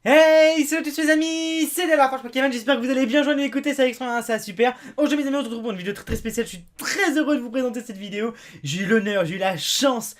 Hey, salut tous les amis, c'est LAFARGE Pokémon, j'espère que vous allez bien, joindre et écouter, ça extra, ça super. Aujourd'hui mes amis, on se retrouve pour une vidéo très spéciale, je suis très heureux de vous présenter cette vidéo. J'ai eu l'honneur, j'ai eu la chance,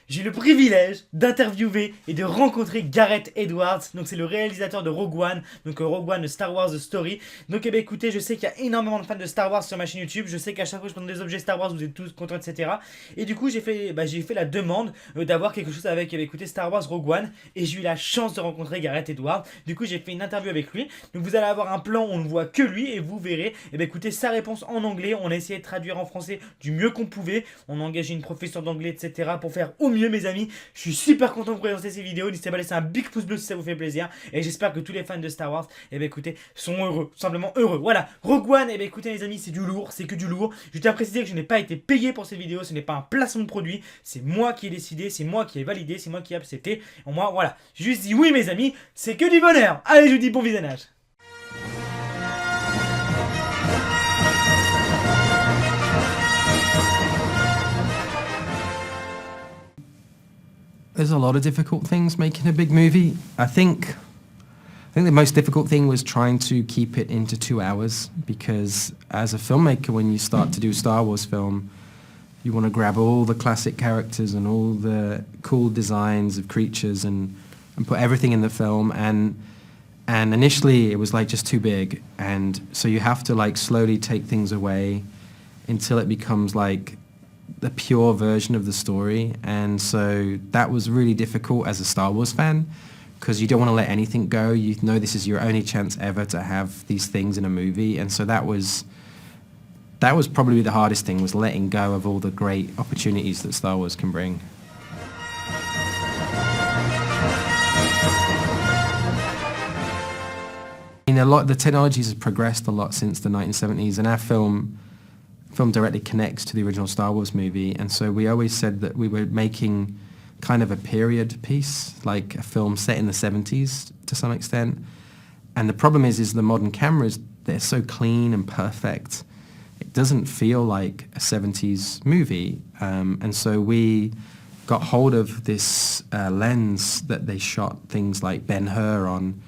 j'ai eu le privilège d'interviewer et de rencontrer Gareth Edwards. Donc c'est le réalisateur de Rogue One, donc Rogue One de Star Wars The Story. Donc écoutez, je sais qu'il y a énormément de fans de Star Wars sur ma chaîne YouTube, je sais qu'à chaque fois que je prends des objets Star Wars, vous êtes tous contents, etc. Et du coup j'ai fait la demande d'avoir quelque chose avec écoutez, Star Wars Rogue One. Et j'ai eu la chance de rencontrer Gareth Edwards. Du coup j'ai fait une interview avec lui. Donc vous allez avoir un plan où on ne voit que lui et vous verrez écoutez, sa réponse en anglais. On a essayé de traduire en français du mieux qu'on pouvait. On a engagé une professeure d'anglais, etc. pour faire au mieux mes amis. Je suis super content de vous présenter ces vidéos. N'hésitez pas à laisser un big pouce bleu si ça vous fait plaisir. Et j'espère que tous les fans de Star Wars écoutez, sont heureux, tout simplement heureux. Voilà, Rogue One, écoutez les amis, c'est du lourd, c'est que du lourd. Je tiens à préciser que je n'ai pas été payé pour cette vidéo, ce n'est pas un placement de produit, c'est moi qui ai décidé, c'est moi qui ai validé, c'est moi qui ai accepté. Et moi, voilà, j'ai juste dit oui mes amis, c'est que du bonheur. Allez, je vous dis bon visionnage. There's a lot of difficult things making a big movie. I think the most difficult thing was trying to keep it into 2 hours, because as a filmmaker, when you start to do a Star Wars film, you want to grab all the classic characters and all the cool designs of creatures and put everything in the film, and initially it was like just too big, and so you have to like slowly take things away until it becomes like the pure version of the story. And so that was really difficult as a Star Wars fan, because you don't want to let anything go. You know this is your only chance ever to have these things in a movie, and so that was probably the hardest thing, was letting go of all the great opportunities that Star Wars can bring. The technologies have progressed a lot since the 1970s, and our film directly connects to the original Star Wars movie, and so we always said that we were making kind of a period piece, like a film set in the 70s to some extent. And the problem is the modern cameras, they're so clean and perfect, it doesn't feel like a 70s movie. And so we got hold of this lens that they shot things like Ben-Hur on,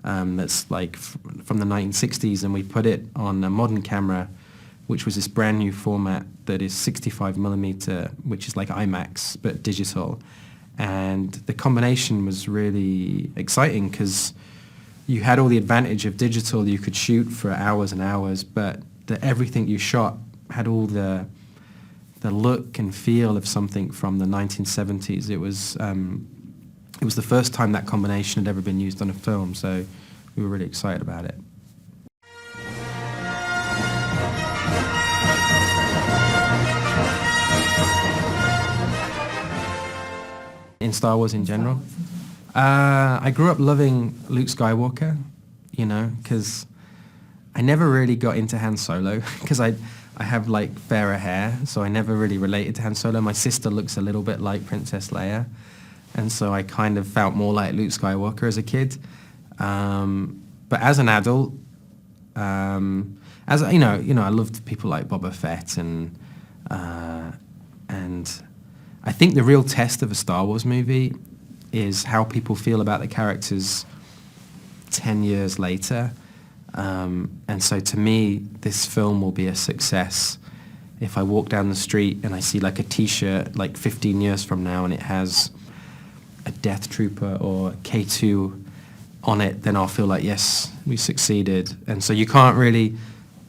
that's like from the 1960s, and we put it on a modern camera, which was this brand new format that is 65 millimeter, which is like IMAX, but digital. And the combination was really exciting, because you had all the advantage of digital. You could shoot for hours and hours, but everything you shot had all the look and feel of something from the 1970s. It was the first time that combination had ever been used on a film, so we were really excited about it. In Star Wars in general. I grew up loving Luke Skywalker, because I never really got into Han Solo, because I have like fairer hair, so I never really related to Han Solo. My sister looks a little bit like Princess Leia, and so I kind of felt more like Luke Skywalker as a kid. But as an adult, I loved people like Boba Fett, and I think the real test of a Star Wars movie is how people feel about the characters 10 years later. And so to me, this film will be a success if I walk down the street and I see like a T-shirt like 15 years from now and it has a Death Trooper or K2 on it, then I'll feel like, yes, we succeeded. And so you can't really,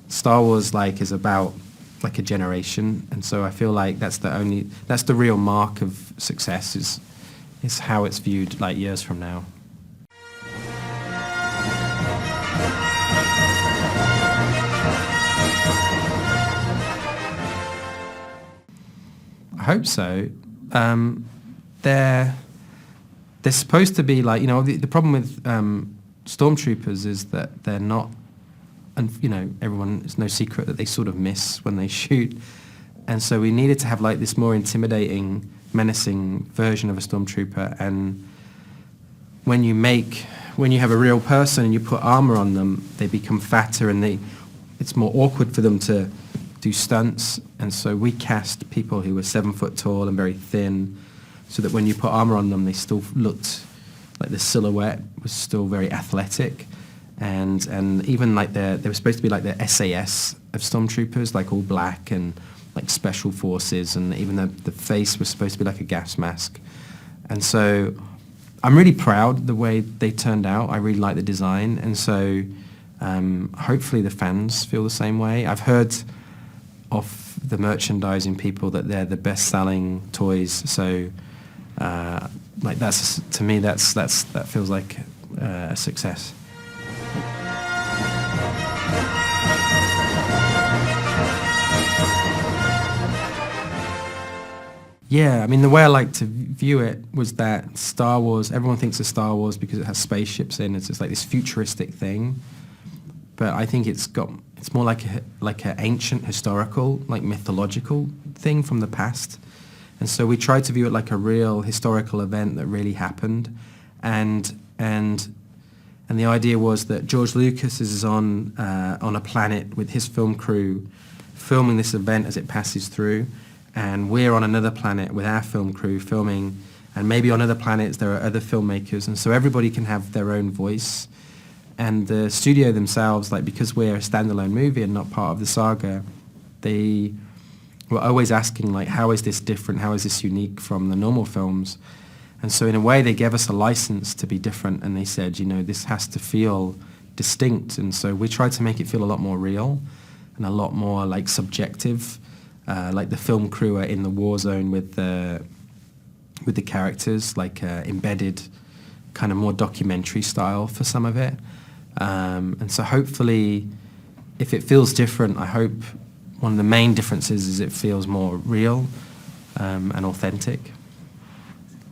Star Wars is about like a generation, and so I feel like that's the real mark of success, is how it's viewed like years from now. I hope so. They're supposed to be like, the problem with stormtroopers is that they're not, and everyone, it's no secret that they sort of miss when they shoot, and so we needed to have like this more intimidating, menacing version of a stormtrooper. And when you have a real person and you put armor on them, they become fatter, and it's more awkward for them to do stunts. And so we cast people who were 7 foot tall and very thin, so that when you put armor on them, they still looked like the silhouette was still very athletic, and even like they were supposed to be like the SAS of stormtroopers, like all black and like special forces, and even the face was supposed to be like a gas mask. And so I'm really proud the way they turned out. I really like the design, and so hopefully the fans feel the same way. I've heard of the merchandising people that they're the best-selling toys, so like that's, to me, that feels like a success. Yeah, I mean, the way I like to view it was that Star Wars, everyone thinks of Star Wars because it has spaceships in. It's just like this futuristic thing. But I think it's more like an ancient historical, like mythological thing from the past. And so we tried to view it like a real historical event that really happened. And the idea was that George Lucas is on a planet with his film crew filming this event as it passes through. And we're on another planet with our film crew filming, and maybe on other planets there are other filmmakers, and so everybody can have their own voice. And the studio themselves, like, because we're a standalone movie and not part of the saga, they were always asking, like, how is this different? How is this unique from the normal films? And so in a way they gave us a license to be different, and they said, you know, this has to feel distinct. And so we tried to make it feel a lot more real and a lot more like subjective. Like the film crew are in the war zone with the characters, like embedded, kind of more documentary style for some of it. And so hopefully, if it feels different, I hope one of the main differences is it feels more real and authentic.